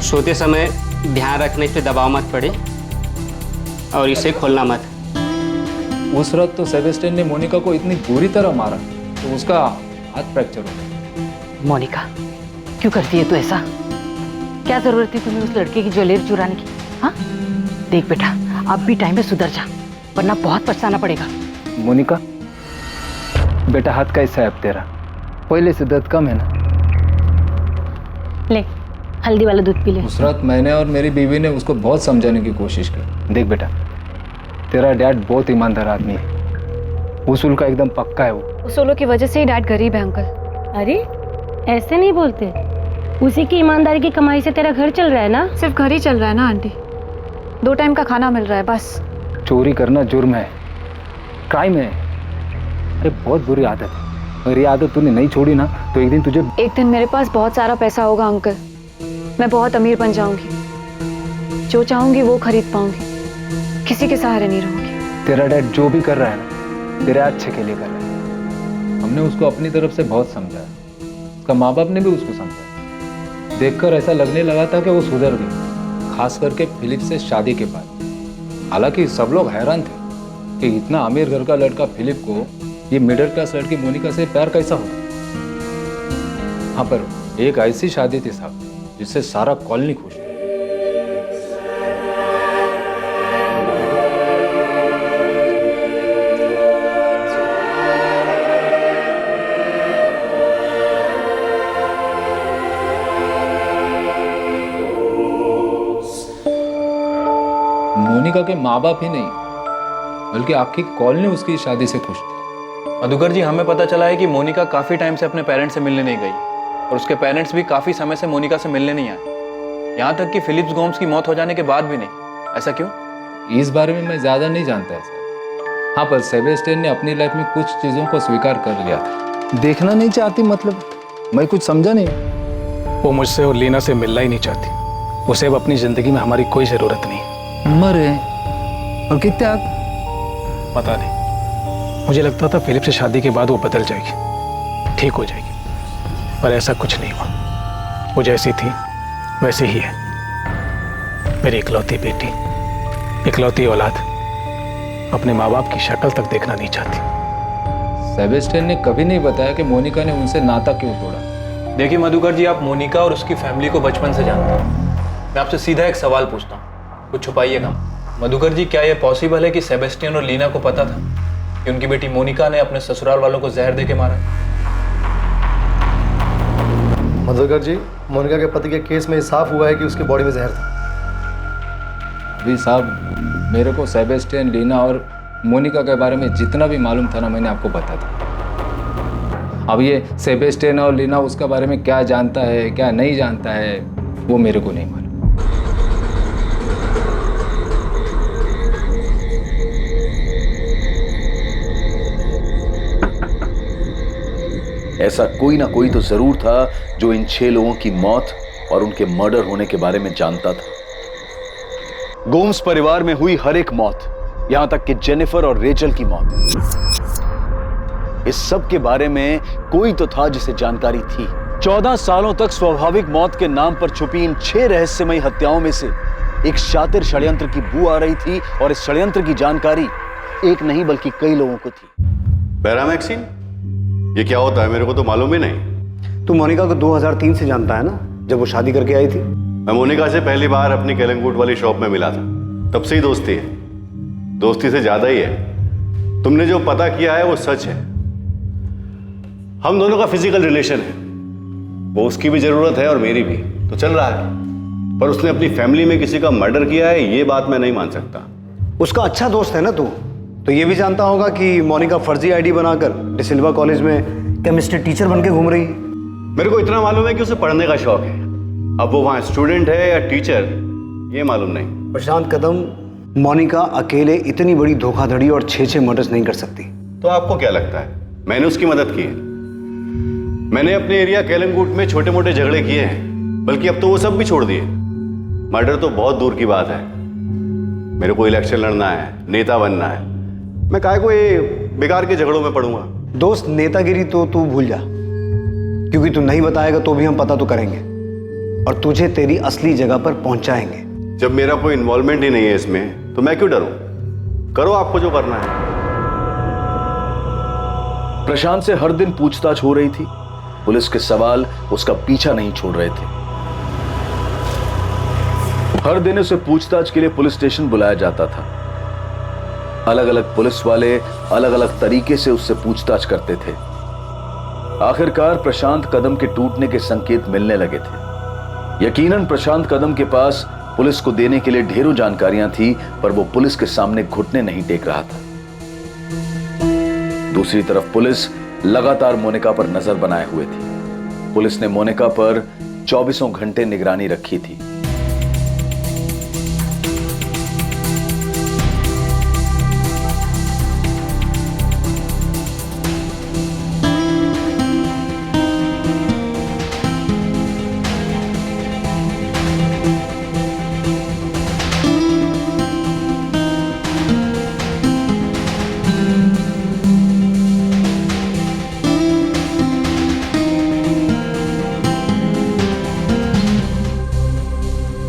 सोते समय ध्यान रखने पे दबाव मत पड़े और इसे खोलना मत। उस रात तो सेबेस्टियन ने मोनिका को इतनी बुरी तरह मारा तो उसका हाथ फ्रैक्चर हो गया। मोनिका क्यों करती है तू ऐसा? क्या जरूरत थी तुम्हें उस लड़के की ज्वेलरी चुराने की? हाँ देख बेटा, अब भी टाइम पे सुधर जा, वरना बहुत पछताना पड़ेगा। मोनिका बेटा, हाथ कैसा है अब तेरा? पहले से दर्द कम है ना? ले हल्दी वाला दूध पी ले। उस रात मैंने और मेरी बीवी ने उसको बहुत समझाने की कोशिश की। देख बेटा, तेरा डैड बहुत ईमानदार आदमी है, उसूल का एकदम पक्का है वो। उसूलों की वजह से ही डैड गरीब है अंकल। अरे ऐसे नहीं बोलते, उसी की ईमानदारी की कमाई से तेरा घर चल रहा है ना? सिर्फ घर ही चल रहा है ना आंटी, 2 टाइम का खाना मिल रहा है बस। चोरी करना जुर्म है, क्राइम है। अरे बहुत बुरी आदत है, अगर ये आदत तूने नहीं छोड़ी ना तो एक दिन तुझे। एक दिन मेरे पास बहुत सारा पैसा होगा अंकल, मैं बहुत अमीर बन जाऊंगी, जो चाहूंगी वो खरीद पाऊंगी, किसी के सहारे नहीं रहूंगी। तेरा डैड जो भी कर रहा है ना तेरे अच्छे के लिए कर रहा है। हमने उसको अपनी तरफ से बहुत समझाया, उसका माँ बाप ने भी उसको समझाया। देखकर ऐसा लगने लगा था कि वो सुधर गई, खास करके फिलिप से शादी के बाद। हालांकि सब लोग हैरान थे कि इतना अमीर घर का लड़का फिलिप को ये मिडिल क्लास लड़की मोनिका से प्यार कैसा होता। हाँ पर एक ऐसी शादी थी साहब जिससे सारा कॉलोनी खुश था। मोनिका के माँ बाप ही नहीं बल्कि आपकी कॉलोनी उसकी शादी से खुश थी। मधुकर जी, हमें पता चला है कि मोनिका काफ़ी टाइम से अपने पेरेंट्स से मिलने नहीं गई और उसके पेरेंट्स भी काफ़ी समय से मोनिका से मिलने नहीं आए, यहाँ तक कि फिलिप्स गोम्स की मौत हो जाने के बाद भी नहीं। ऐसा क्यों? इस बारे में मैं ज़्यादा नहीं जानता है सर। हाँ पर सेबेस्टियन ने अपनी लाइफ में कुछ चीज़ों को स्वीकार कर लिया था। देखना नहीं चाहती मतलब? मैं कुछ समझा नहीं। वो मुझसे और लीना से मिलना ही नहीं चाहती, उसे अब अपनी ज़िंदगी में हमारी कोई ज़रूरत नहीं। मरे और कितना? पता नहीं, मुझे लगता था फिलिप से शादी के बाद वो बदल जाएगी, ठीक हो जाएगी, पर ऐसा कुछ नहीं हुआ। वो जैसी थी वैसे ही है। मेरी इकलौती बेटी, इकलौती औलाद अपने माँ बाप की शक्ल तक देखना नहीं चाहती। सेबेस्टियन ने कभी नहीं बताया कि मोनिका ने उनसे नाता क्यों तोड़ा। देखिए मधुकर जी, आप मोनिका और उसकी फैमिली को बचपन से जानते हैं। मैं आपसे सीधा एक सवाल पूछता हूँ, कुछ छुपाइएगा। मधुकर जी, क्या यह पॉसिबल है कि सेबेस्टियन और लीना को पता था कि उनकी बेटी मोनिका ने अपने ससुराल वालों को जहर देके मारा? मधुकर जी, मोनिका के पति के केस में साफ हुआ है कि उसकी बॉडी में जहर था। अभी साहब मेरे को सेबेस्टियन, लीना और मोनिका के बारे में जितना भी मालूम था ना मैंने आपको बता दिया। अब ये सेबेस्टियन और लीना उसका बारे में क्या जानता है क्या नहीं जानता है वो मेरे को नहीं मालूम। ऐसा कोई ना कोई तो जरूर था जो इन 6 लोगों की मौत और उनके मर्डर होने के बारे में जानता था। गोम्स परिवार में हुई हर एक मौत, यहां तक कि जेनिफर और रेचल की मौत, इस सब के बारे में कोई तो था जिसे जानकारी थी। 14 सालों तक स्वाभाविक मौत के नाम पर छुपी इन 6 रहस्यमयी हत्याओं में से एक शातिर षड्यंत्र की बू आ रही थी और इस षड्यंत्र की जानकारी एक नहीं बल्कि कई लोगों को थी। पैरामैक्सिन, ये क्या होता है? मेरे को तो मालूम ही नहीं। तू मोनिका को 2003 से जानता है ना, जब वो शादी करके आई थी। मैं मोनिका से पहली बार अपनी केलंगूट वाली शॉप में मिला था, तब से ही दोस्ती है। दोस्ती से ज्यादा ही है। तुमने जो पता किया है वो सच है। हम दोनों का फिजिकल रिलेशन है, वो उसकी भी जरूरत है और मेरी भी, तो चल रहा है। पर उसने अपनी फैमिली में किसी का मर्डर किया है, ये बात मैं नहीं मान सकता। उसका अच्छा दोस्त है ना तू, तो ये भी जानता होगा कि मोनिका फर्जी आईडी बनाकर डिसिल्वा कॉलेज में केमिस्ट्री टीचर बन के घूम रही है। मेरे को इतना मालूम है कि उसे पढ़ने का शौक है। अब वो वहाँ स्टूडेंट है या टीचर, ये मालूम नहीं। प्रशांत कदम, मोनिका अकेले इतनी बड़ी धोखाधड़ी और 6 मर्डर्स नहीं कर सकती। तो आपको क्या लगता है मैंने उसकी मदद की है? मैंने अपने एरिया केलंगूट में छोटे मोटे झगड़े किए हैं, बल्कि अब तो वो सब भी छोड़ दिए। मर्डर तो बहुत दूर की बात है। मेरे को इलेक्शन लड़ना है, नेता बनना है, मैं काहे को ये बेकार के झगड़ों में पड़ूंगा। दोस्त, नेतागिरी तो तू भूल जा, क्योंकि तू नहीं बताएगा तो भी हम पता तो करेंगे और तुझे तेरी असली जगह पर पहुंचाएंगे। जब मेरा कोई इन्वॉल्वमेंट ही नहीं है इसमें, तो मैं क्यों डरूं? करो आपको जो करना है। प्रशांत से हर दिन पूछताछ हो रही थी। पुलिस के सवाल उसका पीछा नहीं छोड़ रहे थे। हर दिन उसे पूछताछ के लिए पुलिस स्टेशन बुलाया जाता था। अलग अलग पुलिस वाले अलग अलग तरीके से उससे पूछताछ करते थे। आखिरकार प्रशांत कदम के टूटने के संकेत मिलने लगे थे। यकीनन प्रशांत कदम के पास पुलिस को देने के लिए ढेरों जानकारियां थी, पर वो पुलिस के सामने घुटने नहीं टेक रहा था। दूसरी तरफ पुलिस लगातार मोनिका पर नजर बनाए हुए थी। पुलिस ने मोनिका पर 24 घंटे निगरानी रखी थी।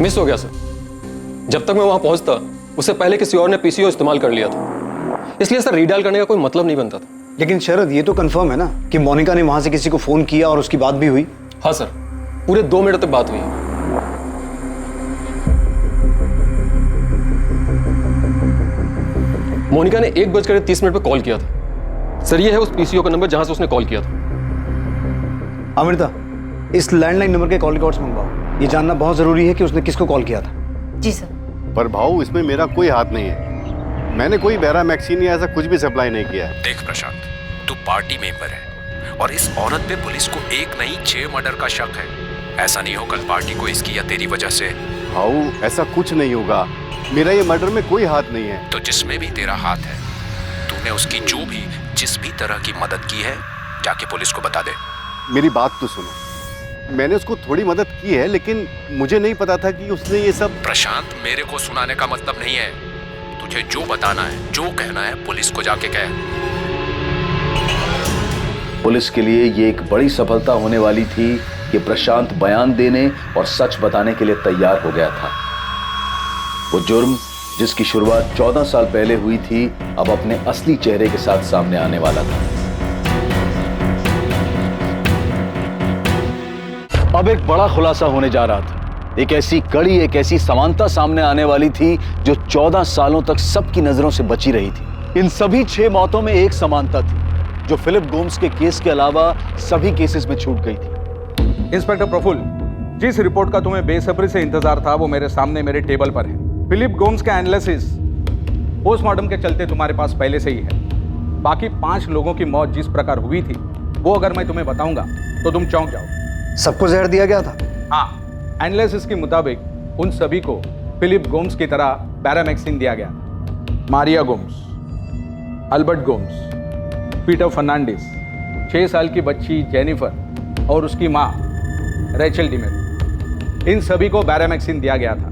मिस हो गया सर। जब तक मैं वहां पहुंचता उससे पहले किसी और ने पीसीओ इस्तेमाल कर लिया था, इसलिए सर रीडायल करने का कोई मतलब नहीं बनता था। लेकिन शरद, ये तो कंफर्म है ना कि मोनिका ने वहां से किसी को फोन किया और उसकी बात भी हुई? हाँ सर, पूरे 2 मिनट तक बात हुई। मोनिका ने 1:30 पे कॉल किया था। सर ये है उस पीसीओ का नंबर जहां से उसने कॉल किया था। अमृता, इस लैंडलाइन नंबर के कॉल रिकॉर्ड्स मंगवाओ। ये जानना बहुत जरूरी है कि उसने किसको कॉल किया था। जी सर। पर भाऊ, इसमें मेरा कोई हाथ नहीं है। मैंने कोई बैरामैक्सिन या ऐसा कुछ भी सप्लाई नहीं किया है। देख प्रशांत, तू पार्टी मेंबर है और इस औरत पे पुलिस को 1 नहीं 6 मर्डर का शक है। ऐसा नहीं हो कल पार्टी को इसकी या तेरी वजह से। भाऊ, ऐसा कुछ नहीं होगा। मेरा ये मर्डर में कोई हाथ नहीं है। तो जिसमें भी तेरा हाथ है, तूने उसकी जो भी जिस भी तरह की मदद की है, जाके पुलिस को बता दे। मेरी बात तो सुनो, मैंने उसको थोड़ी मदद की है, लेकिन मुझे नहीं पता था कि उसने ये सब। प्रशांत, मेरे को सुनाने का मतलब नहीं है। तुझे जो बताना है, जो कहना है, पुलिस को जाके कह। पुलिस के लिए ये एक बड़ी सफलता होने वाली थी कि प्रशांत बयान देने और सच बताने के लिए तैयार हो गया था। वो जुर्म जिसकी शुरुआत 14 साल पहले हुई थी, अब अपने असली चेहरे के साथ सामने आने वाला था। अब एक बड़ा खुलासा होने जा रहा था। एक ऐसी कड़ी, एक ऐसी समानता सामने आने वाली थी जो 14 सालों तक सबकी नजरों से बची रही थी। इन सभी 6 मौतों में एक समानता थी जो फिलिप गोम्स के केस के अलावा सभी केसेस में छूट गई थी। इंस्पेक्टर प्रफुल्ल, जिस रिपोर्ट का तुम्हें बेसब्री से इंतजार था वो मेरे सामने मेरे टेबल पर है। फिलिप गोम्स का एनालिसिस पोस्टमार्टम के चलते तुम्हारे पास पहले से ही है। बाकी 5 लोगों की मौत जिस प्रकार हुई थी, वो अगर मैं तुम्हें बताऊंगा तो तुम चौंक जाओ। सबको जहर दिया गया था? हाँ, एनालिसिस के मुताबिक उन सभी को फिलिप गोम्स की तरह बैरामैक्सिन दिया गया। मारिया गोम्स, अल्बर्ट गोम्स, पीटर फर्नांडिस, 6 साल की बच्ची जेनिफर और उसकी माँ रेचल डिमेरो, इन सभी को बैरामैक्सिन दिया गया था,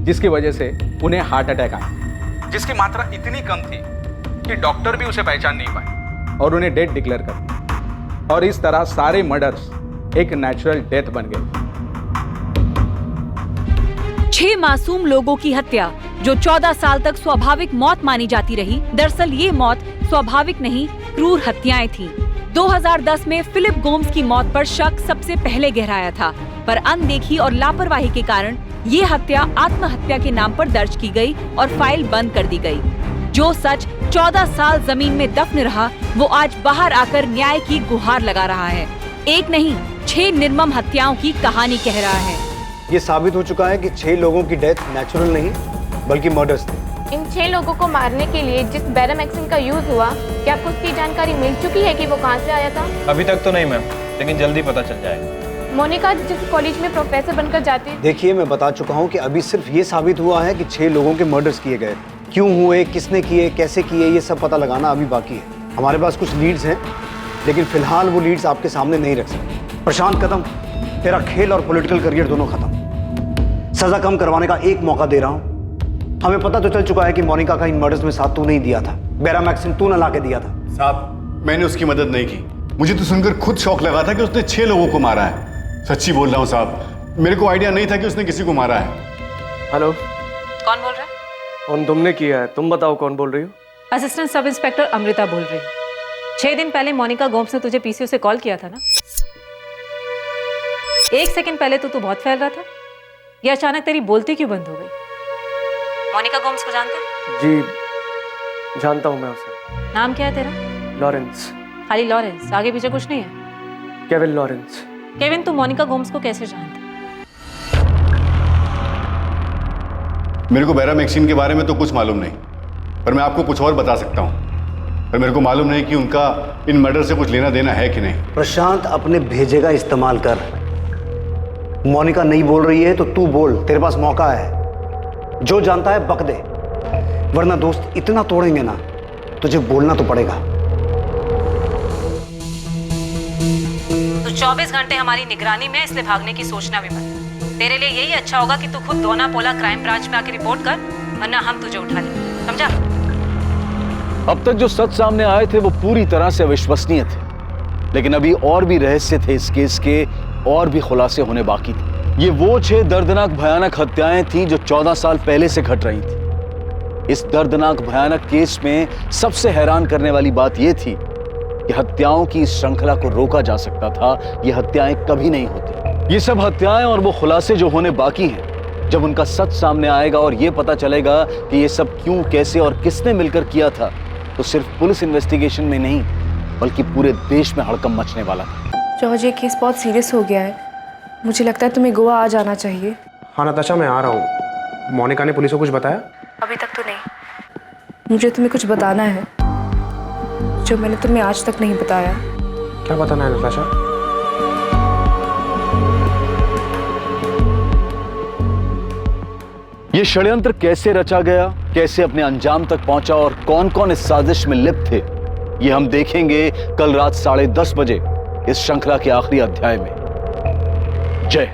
जिसकी वजह से उन्हें हार्ट अटैक आया, जिसकी मात्रा इतनी कम थी कि डॉक्टर भी उसे पहचान नहीं पाए और उन्हें डेड डिक्लेयर कर दिया। और इस तरह सारे मर्डर्स एक नेचुरल डेथ बन गए। 6 मासूम लोगों की हत्या जो 14 साल तक स्वाभाविक मौत मानी जाती रही, दरअसल ये मौत स्वाभाविक नहीं, क्रूर हत्याएं थीं। 2010 में फिलिप गोम्स की मौत पर शक सबसे पहले गहराया था, पर अनदेखी और लापरवाही के कारण ये हत्या आत्महत्या के नाम पर दर्ज की गई और फाइल बंद कर दी गई। जो सच 14 साल जमीन में दफन रहा, वो आज बाहर आकर न्याय की गुहार लगा रहा है। एक नहीं 6 निर्मम हत्याओं की कहानी कह रहा है। ये साबित हो चुका है कि 6 लोगों की डेथ नेचुरल नहीं बल्कि मर्डर्स थे। इन 6 लोगों को मारने के लिए जिस बैरामेक्सिन का यूज हुआ, क्या आपको उसकी जानकारी मिल चुकी है कि वो कहाँ से आया था? अभी तक तो नहीं मैम, लेकिन जल्दी पता चल जाएगा। मोनिका जिस कॉलेज में प्रोफेसर बनकर जाती। देखिए, मैं बता चुका हूँ कि अभी सिर्फ ये साबित हुआ है कि 6 लोगों के मर्डर्स किए गए। क्यों हुए, किसने किए, कैसे किए, ये सब पता लगाना अभी बाकी है। हमारे पास कुछ लीड्स हैं, लेकिन फिलहाल वो लीड्स आपके सामने नहीं रख सकते। प्रशांत कदम, तेरा खेल और पॉलिटिकल करियर दोनों खत्म। सजा कम करवाने का एक मौका दे रहा हूँ। हमें पता तो चल चुका है कि मोनिका का इन मर्डर्स में साथ तू नहीं दिया था, बैरामेक्सिन तू न ला के दिया था। साहब, मैंने उसकी मदद नहीं की। मुझे तो सुनकर खुद शौक लगा था कि उसने 6 लोगों को मारा है। सच्ची बोल रहा हूँ साहब, मेरे को आइडिया नहीं था कि उसने किसी को मारा है। हेलो, कौन बोल रहा है? कौन तुमने किया है? तुम बताओ कौन बोल रही हो? असिस्टेंट सब इंस्पेक्टर अमृता बोल रही हूँ। 6 दिन पहले मोनिका गोम्स ने तुझे पीसीओ से कॉल किया था ना? 1 सेकंड पहले तो तू बहुत फैल रहा था, ये अचानक तेरी बोलती क्यों बंद हो गई? मोनिका गोम्स को जानते हैं? जी जानता हूँ मैं उसे। नाम क्या है तेरा? लॉरेंस। खाली लॉरेंस, आगे पीछे कुछ नहीं है? Kevin Lawrence. केविन, तू मोनिका गोम्स को कैसे जानता? मेरे को बैरामेक्सिन के बारे में तो कुछ मालूम नहीं, पर मैं आपको कुछ और बता सकता हूँ। पर मेरे को मालूम नहीं कि उनका इन मर्डर से कुछ लेना देना है कि नहीं। प्रशांत, अपने भेजे का इस्तेमाल कर। मोनिका नहीं बोल रही है तो तू बोल, तेरे पास मौका है। जो जानता है बक दे, वरना दोस्त इतना तोड़ेंगे ना, तुझे बोलना तो पड़ेगा। तू 24 घंटे हमारी निगरानी में, इसलिए भागने की सोचना भी मत। तेरे लिए यही अच्छा होगा कि तू खुद दोना पोला क्राइम ब्रांच में आके रिपोर्ट कर, वरना हम तुझे उठा लें, समझा? अब तक जो सच सामने आए थे वो पूरी तरह से अविश्वसनीय थे, लेकिन अभी और भी रहस्य थे इस केस के, और भी खुलासे होने बाकी थे। ये वो 6 दर्दनाक भयानक हत्याएं थी जो 14 साल पहले से घट रही थी। इस दर्दनाक भयानक केस में सबसे हैरान करने वाली बात यह थी कि हत्याओं की इस श्रृंखला को रोका जा सकता था। ये हत्याएं कभी नहीं होती। ये सब हत्याएं और वो खुलासे जो होने बाकी हैं, जब उनका सच सामने आएगा और ये पता चलेगा कि ये सब क्यों, कैसे और किसने मिलकर किया था, तो सिर्फ पुलिस इन्वेस्टिगेशन में नहीं बल्कि पूरे देश में हड़कंप मचने वाला था। जॉर्ज, ये केस बहुत सीरियस हो गया है। मुझे लगता है तुम्हें गोवा आ जाना चाहिए। हाँ नताशा, मैं आ रहा हूँ। मोनिका ने पुलिस को कुछ बताया? अभी तक तो नहीं। मुझे तुम्हें कुछ बताना है जो मैंने तुम्हें आज तक नहीं बताया। क्या बताना है नताशा? ये षड्यंत्र कैसे रचा गया, कैसे अपने अंजाम तक पहुंचा और कौन कौन इस साजिश में लिप्त थे, ये हम देखेंगे कल रात 10:30 बजे इस श्रृंखला के आखिरी अध्याय में। जय